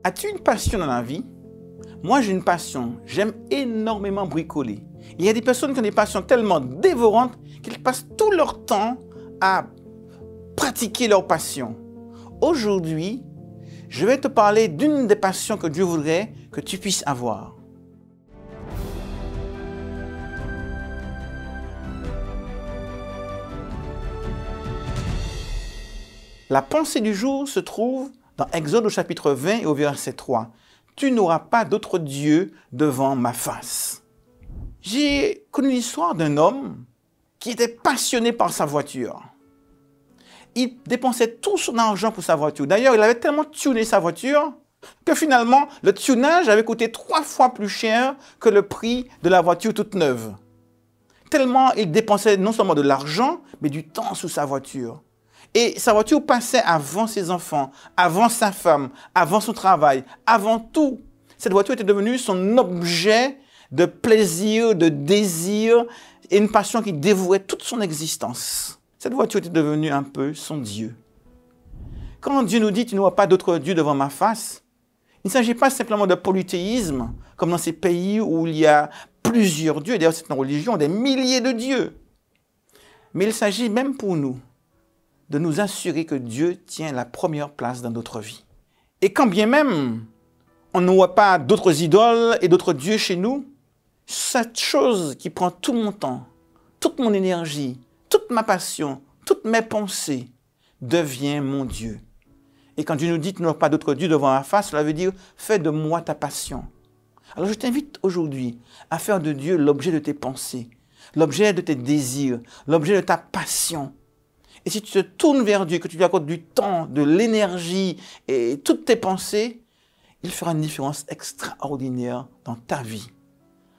As-tu une passion dans la vie? Moi, j'ai une passion. J'aime énormément bricoler. Il y a des personnes qui ont des passions tellement dévorantes qu'ils passent tout leur temps à pratiquer leur passion. Aujourd'hui, je vais te parler d'une des passions que Dieu voudrait que tu puisses avoir. La pensée du jour se trouve dans Exode au chapitre 20 et au verset 3. « Tu n'auras pas d'autre Dieu devant ma face. » J'ai connu l'histoire d'un homme qui était passionné par sa voiture. Il dépensait tout son argent pour sa voiture. D'ailleurs, il avait tellement tuné sa voiture que finalement, le tunage avait coûté 3 fois plus cher que le prix de la voiture toute neuve. Tellement il dépensait non seulement de l'argent, mais du temps sur sa voiture. Et sa voiture passait avant ses enfants, avant sa femme, avant son travail, avant tout. Cette voiture était devenue son objet de plaisir, de désir et une passion qui dévouait toute son existence. Cette voiture était devenue un peu son Dieu. Quand Dieu nous dit « Tu n'auras pas d'autre Dieu devant ma face », il ne s'agit pas simplement de polythéisme, comme dans ces pays où il y a plusieurs dieux, d'ailleurs certaines religions ont des milliers de dieux. Mais il s'agit même pour nous de nous assurer que Dieu tient la première place dans notre vie. Et quand bien même on n'aura pas d'autres idoles et d'autres dieux chez nous, cette chose qui prend tout mon temps, toute mon énergie, toute ma passion, toutes mes pensées, devient mon Dieu. Et quand Dieu nous dit « Tu n'auras pas d'autre Dieu devant ma face », cela veut dire « Fais de moi ta passion ». Alors je t'invite aujourd'hui à faire de Dieu l'objet de tes pensées, l'objet de tes désirs, l'objet de ta passion. Et si tu te tournes vers Dieu, que tu lui accordes du temps, de l'énergie et toutes tes pensées, il fera une différence extraordinaire dans ta vie.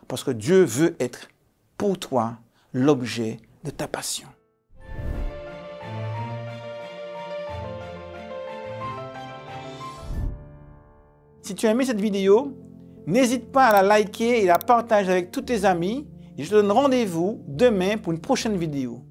Parce que Dieu veut être pour toi l'objet de ta passion. Si tu as aimé cette vidéo, n'hésite pas à la liker et la partager avec tous tes amis. Et je te donne rendez-vous demain pour une prochaine vidéo.